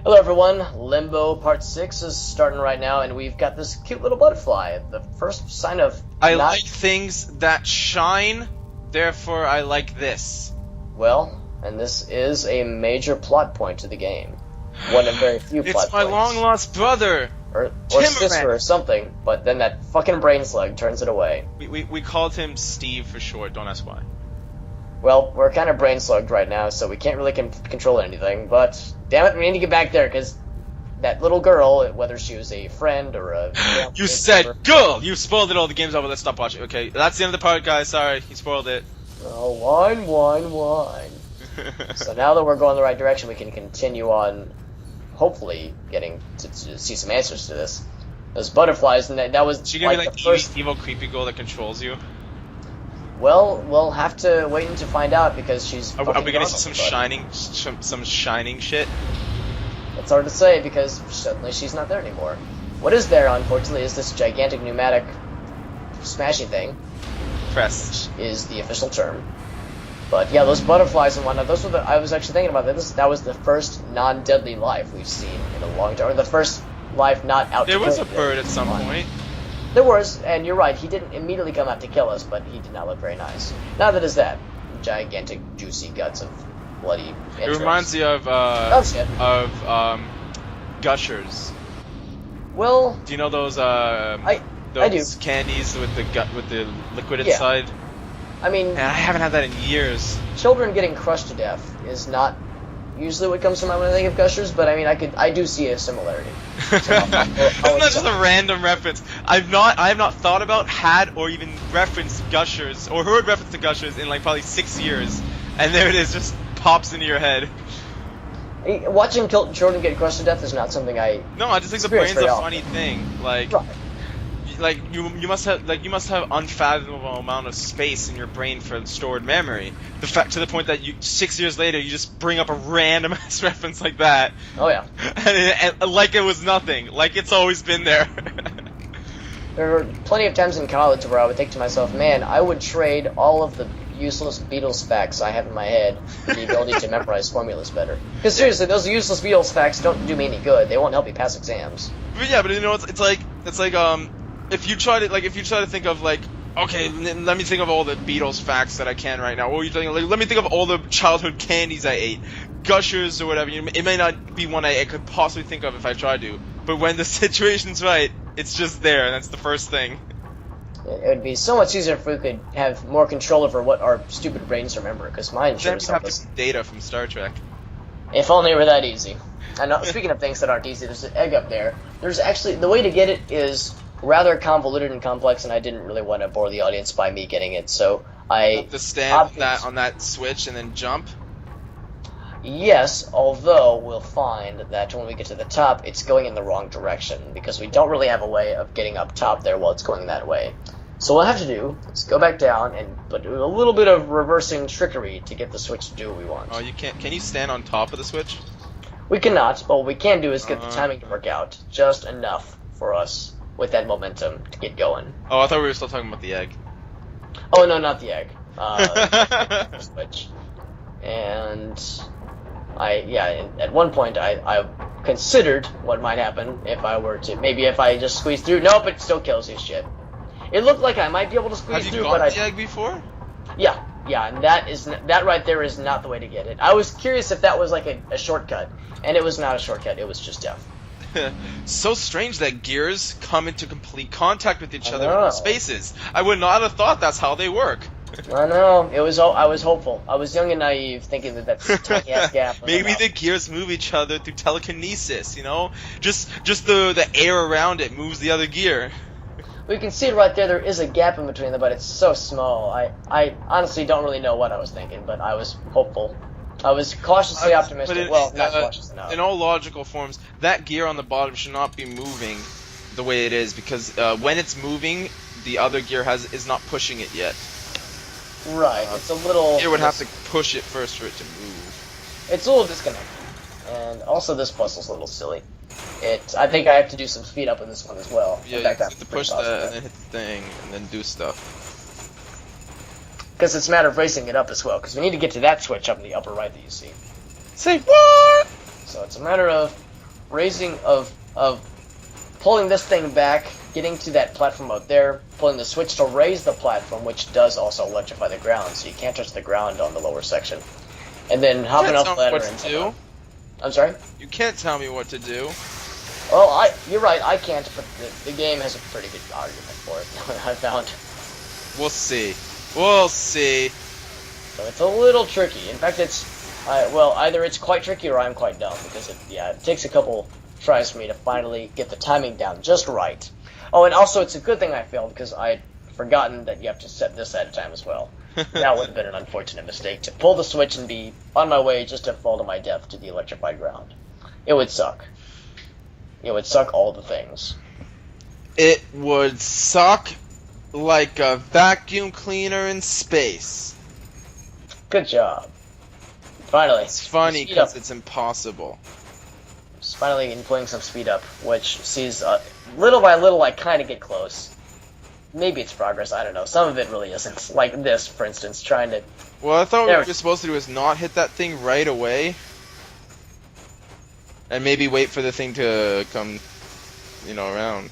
Hello everyone, Limbo Part 6 is starting right now, and we've got this cute little butterfly. The first sign of I like things that shine, therefore I like this. Well, and this is a major plot point to the game. One of very few plot points. It's my long-lost brother! Or sister or something, but then that fucking brain slug turns it away. We called him Steve for short, don't ask why. Well, we're kind of brain slugged right now, so we can't really control anything, but damn it, we need to get back there, because that little girl, whether she was a friend or a... You said girl! You spoiled it all, the game's over, let's stop watching. Okay, that's the end of the part, guys, sorry, you spoiled it. Oh, whine. So now that we're going the right direction, we can continue on, hopefully, getting to see some answers to this. Those butterflies, and that was she gonna be like the first... evil creepy girl that controls you? Well, we'll have to wait to find out, because she's... Are we gonna see some shining shit? It's hard to say, because suddenly she's not there anymore. What is there, unfortunately, is this gigantic pneumatic smashing thing. Press. Which is the official term. But yeah, those butterflies and whatnot, those were I was actually thinking about that. That was the first non-deadly life we've seen in a long time. Or the first life not out to kill us. There was a bird at some point. There was, and you're right, he didn't immediately come out to kill us, but he did not look very nice. Neither does that. Gigantic, juicy guts of bloody entrails. It reminds me of, Gushers. Well... Do you know those, I do. Candies with the liquid inside? I mean... And I haven't had that in years. Children getting crushed to death is not usually what comes to mind when I think of Gushers, but I mean, I do see a similarity. That's not just a random reference. I have not thought about, had, or even referenced Gushers, or heard reference to Gushers in like probably 6 years, and there it is, just pops into your head. Watching children get crushed to death is not something I... No, I just think the brain's a funny thing. Like, right. Like you must have unfathomable amount of space in your brain for stored memory. To the point that 6 years later you just bring up a random ass reference like that. Oh yeah. And like it was nothing. Like it's always been there. There were plenty of times in college where I would think to myself, man, I would trade all of the useless Beatles facts I have in my head for the ability to memorize formulas better. Because seriously, those useless Beatles facts don't do me any good. They won't help me pass exams. But yeah, but you know, it's like if you try to think of like, okay, let me think of all the Beatles facts that I can right now. Or you think like, let me think of all the childhood candies I ate, Gushers or whatever. It may not be one I could possibly think of if I tried to, but when the situation's right, it's just there, and that's the first thing. It would be so much easier if we could have more control over what our stupid brains remember, because mine sure as hell doesn't. Data from Star Trek. If only it were that easy. And speaking of things that aren't easy, there's an egg up there. There's actually, the way to get it is rather convoluted and complex, and I didn't really want to bore the audience by me getting it, so I... You have to stand on that switch and then jump? Yes, although we'll find that when we get to the top, it's going in the wrong direction, because we don't really have a way of getting up top there while it's going that way. So what we'll have to do is go back down and do a little bit of reversing trickery to get the switch to do what we want. Oh, you can't? Can you stand on top of the switch? We cannot, but what we can do is get the timing to work out just enough for us with that momentum to get going. Oh, I thought we were still talking about the egg. Oh, no, not the egg. Switch. And... at one point I considered what might happen if I were to, maybe if I just squeeze through. Nope, it still kills you shit. It looked like I might be able to squeeze through, but Have you got the egg before? Yeah, and that right there is not the way to get it. I was curious if that was like a shortcut, and it was not a shortcut, it was just death. So strange that gears come into complete contact with each other in spaces. I would not have thought that's how they work. I know. I was hopeful. I was young and naive, thinking that that's a tiny ass gap. Maybe the gears move each other through telekinesis. You know, just the air around it moves the other gear. We can see it right there. There is a gap in between them, but it's so small. I honestly don't really know what I was thinking, but I was hopeful. I was cautiously optimistic. Not cautious enough. In all logical forms, that gear on the bottom should not be moving the way it is, because when it's moving, the other gear is not pushing it yet. Right, it's a little... It would have to push it first for it to move. It's a little disconnected. And also this puzzle's a little silly. I think I have to do some speed up in this one as well. Yeah, you have to push that and then hit the thing and then do stuff. Because it's a matter of racing it up as well, because we need to get to that switch up in the upper right that you see. Say what? So it's a matter of raising of pulling this thing back, getting to that platform out there, pulling the switch to raise the platform, which does also electrify the ground, so you can't touch the ground on the lower section. And then hopping off the ladder and do. I'm sorry? You can't tell me what to do. Well, you're right, I can't, but the game has a pretty good argument for it, I found. We'll see. We'll see. So it's a little tricky. In fact, well, either it's quite tricky or I'm quite dumb, because it takes a couple tries for me to finally get the timing down just right. Oh, and also it's a good thing I failed, because I'd forgotten that you have to set this at a time as well. That would have been an unfortunate mistake, to pull the switch and be on my way just to fall to my death to the electrified ground. It would suck. It would suck all the things. It would suck like a vacuum cleaner in space. Good job. Finally. It's funny because it's impossible. Just finally putting some speed up, which sees little by little I kind of get close. Maybe it's progress, I don't know. Some of it really isn't. Like this, for instance, trying to... Well, I thought what we were supposed to do is not hit that thing right away. And maybe wait for the thing to come, around.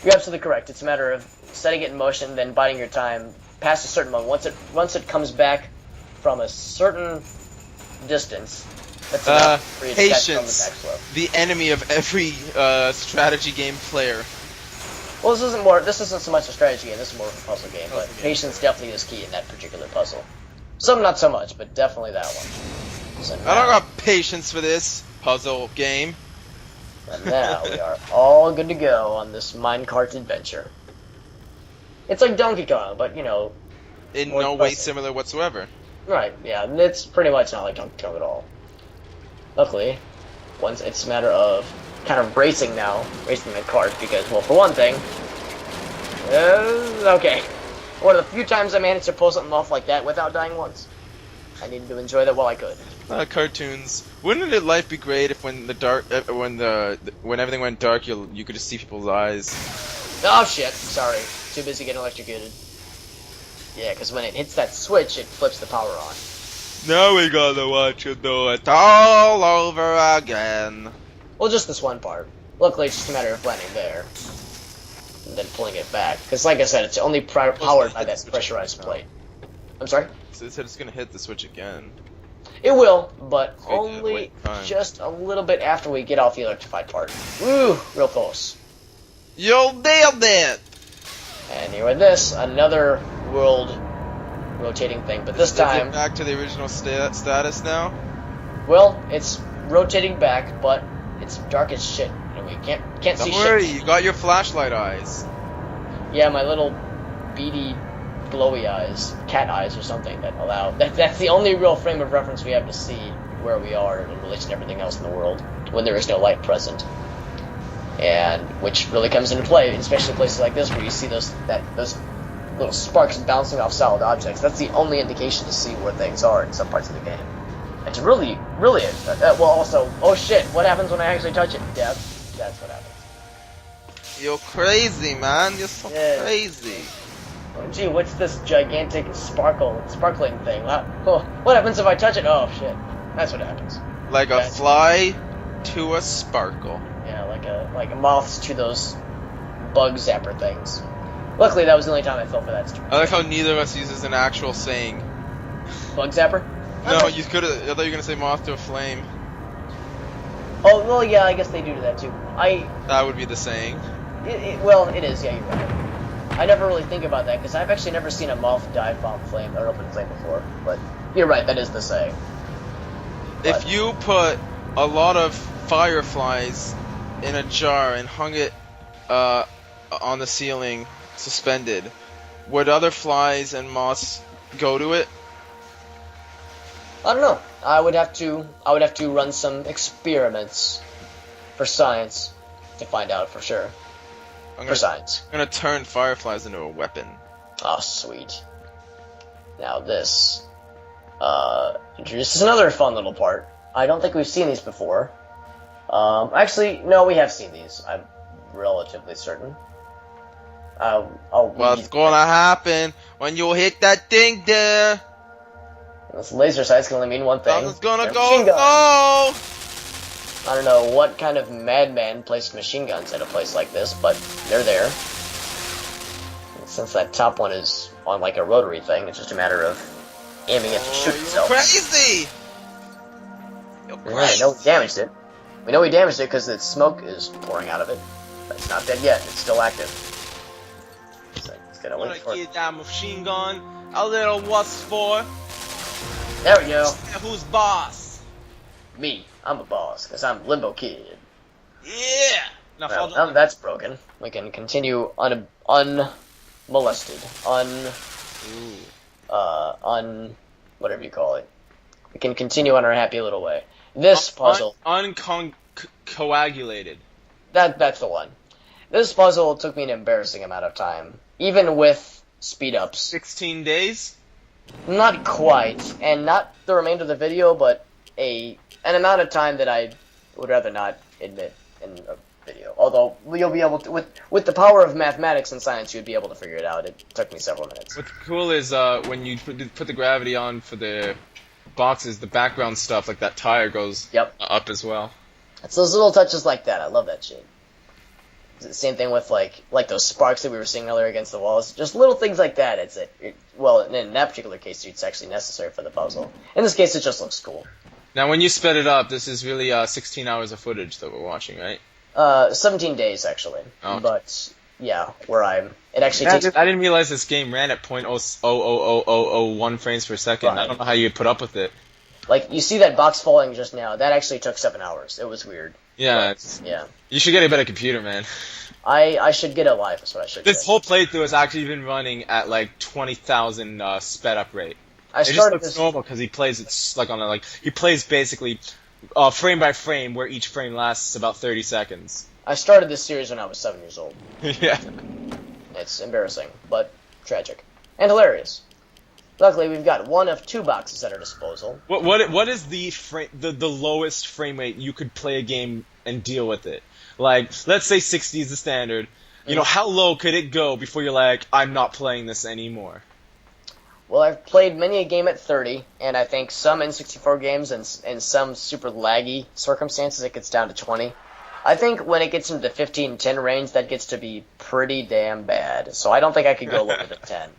You're absolutely correct. It's a matter of setting it in motion, then biding your time past a certain moment. Once it comes back from a certain distance, that's enough for you to catch on the backslope. The enemy of every strategy game player. Well, this isn't so much a strategy game, this is more of a puzzle game, but patience definitely is key in that particular puzzle. Some not so much, but definitely that one. So now, I don't got patience for this puzzle game. And now we are all good to go on this minecart adventure. It's like Donkey Kong, but in no way similar whatsoever. Right, yeah, it's pretty much not like Donkey Kong at all. Luckily, once it's a matter of kind of racing the cart, because, well, for one thing, okay, one of the few times I managed to pull something off like that without dying once. I needed to enjoy that while I could. Cartoons. Wouldn't life be great if when everything went dark, you could just see people's eyes? Oh shit! Sorry, too busy getting electrocuted. Yeah, because when it hits that switch, it flips the power on. Now we gotta watch you do it all over again. Well, just this one part. Luckily, it's just a matter of landing there and then pulling it back. Because, like I said, it's only powered by that pressurized plate. I'm sorry? So it said it's gonna hit the switch again. It will, but only just a little bit after we get off the electrified part. Woo! Real close. You nailed it! And here with this, another world rotating thing, but this time... Is it back to the original status now? Well, it's rotating back, but it's dark as shit. And we can't see shit. Don't worry, you got your flashlight eyes. Yeah, my little beady glowy eyes, cat eyes or something that allow... That's the only real frame of reference we have to see where we are in relation to everything else in the world when there is no light present. And which really comes into play, especially in places like this where you see those little sparks bouncing off solid objects. That's the only indication to see where things are in some parts of the game. And to really, well also, oh shit, what happens when I actually touch it? Death. That's what happens. You're crazy, man. You're so crazy. Oh, gee, what's this gigantic sparkling thing? What happens if I touch it? Oh shit, that's what happens. Like a fly to a sparkle. Yeah, like moths to those bug zapper things. Luckily, that was the only time I fell for that stupid. I like how neither of us uses an actual saying. Bug zapper? No, you could have. I thought you were gonna say moth to a flame. Oh well, yeah, I guess they do that too. That would be the saying. Well, it is. Yeah, you're right. I never really think about that because I've actually never seen a moth dive bomb flame or open flame before. But you're right. That is the saying. If you put a lot of fireflies in a jar and hung it on the ceiling, suspended, would other flies and moths go to it? I don't know. I would have to run some experiments for science to find out for sure. For science. I'm gonna turn fireflies into a weapon. Oh, sweet. Now this introduces another fun little part. I don't think we've seen these before. Actually, no, we have seen these. I'm relatively certain. What's gonna happen when you hit that thing there? This laser sight's can only mean one thing. Something's gonna go. No! I don't know what kind of madman placed machine guns at a place like this, but they're there. And since that top one is on like a rotary thing, it's just a matter of aiming it to shoot itself. Crazy! You're Yeah, I crazy! know we damaged it. We know we damaged it because the smoke is pouring out of it. But it's not dead yet. It's still active. So it's gonna wait for it. Get that machine gun. A little what's for? There we go. Who's boss? Me. I'm a boss because I'm Limbo Kid. Yeah! Now Well, fall now that that's broken, we can continue unmolested. Whatever you call it. We can continue on our happy little way. This puzzle... Uncoagulated. That's the one. This puzzle took me an embarrassing amount of time. Even with speed-ups. 16 days? Not quite. And not the remainder of the video, but an amount of time that I would rather not admit in a video. Although, you'll be able to... With the power of mathematics and science, you'd be able to figure it out. It took me several minutes. What's cool is when you put the gravity on for the boxes, the background stuff, like that tire, goes up as well. It's those little touches like that. I love that shit. Same thing with like those sparks that we were seeing earlier against the walls. Just little things like that. Well, in that particular case, it's actually necessary for the puzzle. In this case, it just looks cool. Now, when you sped it up, this is really 16 hours of footage that we're watching, right? 17 days actually. Oh. But yeah, it actually takes. I didn't realize this game ran at .0000001 frames per second. Right. I don't know how you put up with it. Like, you see that box falling just now. That actually took 7 hours. It was weird. Yeah, Yeah. You should get a better computer, man. I should get a life. Is what I should. This get. whole playthrough has actually been running at like 20,000 sped up rate. I It just started looks this. normal because he plays it like on a he plays basically frame by frame, where each frame lasts about 30 seconds. I started this series when I was 7 years old. Yeah. It's embarrassing, but tragic and hilarious. Luckily, we've got one of 2 boxes at our disposal. What is the lowest frame rate you could play a game and deal with it? Like, let's say 60 is the standard. You know, how low could it go before you're like, I'm not playing this anymore? Well, I've played many a game at 30, and I think some N64 games and some super laggy circumstances it gets down to 20. I think when it gets into the 15-10 range, that gets to be pretty damn bad. So I don't think I could go lower than 10.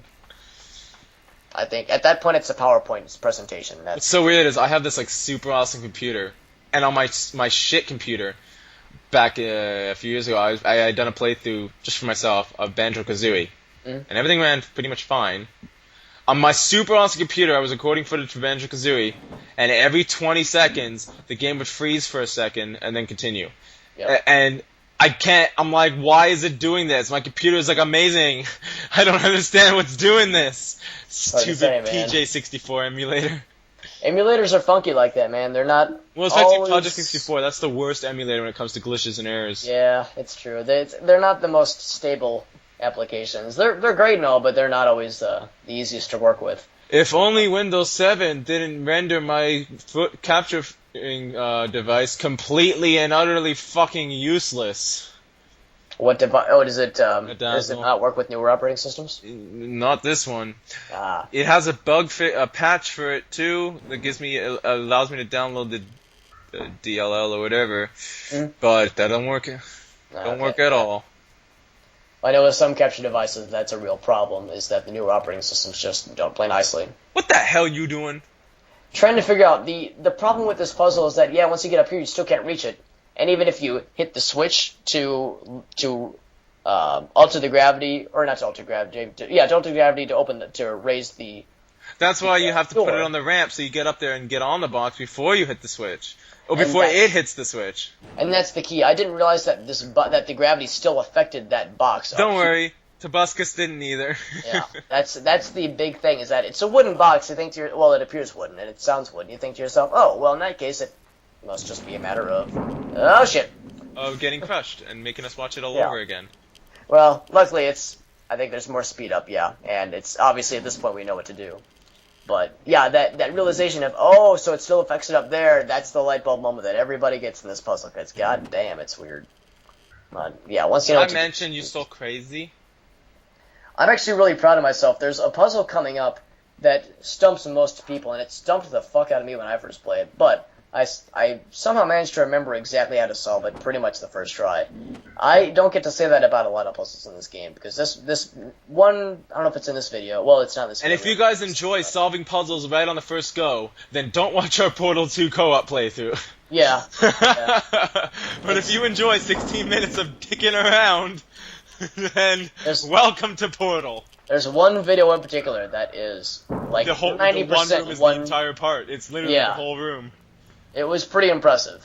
I think at that point it's a PowerPoint presentation. What's so weird is I have this like super awesome computer, and on my shit computer, back a few years ago, I had done a playthrough just for myself of Banjo-Kazooie, and everything ran pretty much fine. On my super awesome computer, I was recording footage for Banjo-Kazooie, and every 20 seconds, the game would freeze for a second and then continue. Yep. And I can't, I'm like, why is it doing this? My computer is like amazing. I don't understand what's doing this. Stupid PJ64 emulator. Emulators are funky like that, man. They're not. Well, especially Project 64. That's the worst emulator when it comes to glitches and errors. Yeah, it's true. They're not the most stable applications. They're great and all, but they're not always the easiest to work with. If only Windows 7 didn't render my foot capturing device completely and utterly fucking useless. What device? Oh, does it not work with newer operating systems? Not this one. Ah. It has a patch for it too that allows me to download the DLL or whatever, but that don't work. Don't work at all. I know with some capture devices that's a real problem, is that the newer operating systems just don't play nicely. What the hell you doing? Trying to figure out the problem with this puzzle is that, yeah, once you get up here, you still can't reach it. And even if you hit the switch to alter the gravity, or not to alter gravity, to alter gravity to raise the... That's why you have to put it on the ramp so you get up there and get on the box before you hit the switch. Or before it hits the switch. And that's the key. I didn't realize that that the gravity still affected that box. Don't worry. Tobuscus didn't either. Yeah, that's the big thing, is that it's a wooden box. You think it appears wooden, and it sounds wooden. You think to yourself, oh, well, in that case, it must just be a matter of... Oh, shit. Of getting crushed and making us watch it all over again. Well, luckily, I think there's more speed up, and it's obviously at this point we know what to do. But, yeah, that realization of, oh, so it still affects it up there, that's the light bulb moment that everybody gets in this puzzle, because god damn, it's weird. Yeah, once you know... I mentioned you're so crazy. I'm actually really proud of myself. There's a puzzle coming up that stumps most people, and it stumped the fuck out of me when I first played. But I somehow managed to remember exactly how to solve it pretty much the first try. I don't get to say that about a lot of puzzles in this game, because this one, I don't know if it's in this video. Well, it's not in this video. And if you guys enjoy solving puzzles right on the first go, then don't watch our Portal 2 co-op playthrough. Yeah. But if you enjoy 16 minutes of dicking around, then welcome to Portal. There's one video in particular that is like 90% the one room is the entire part. It's literally the whole room. It was pretty impressive.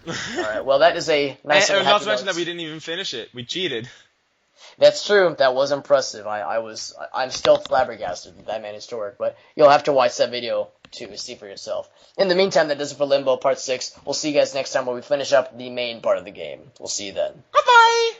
Alright, well that is a nice and not to mention that we didn't even finish it. We cheated. That's true. That was impressive. I'm still flabbergasted that I managed to work, but you'll have to watch that video to see for yourself. In the meantime, that does it for Limbo Part 6. We'll see you guys next time when we finish up the main part of the game. We'll see you then. Bye-bye!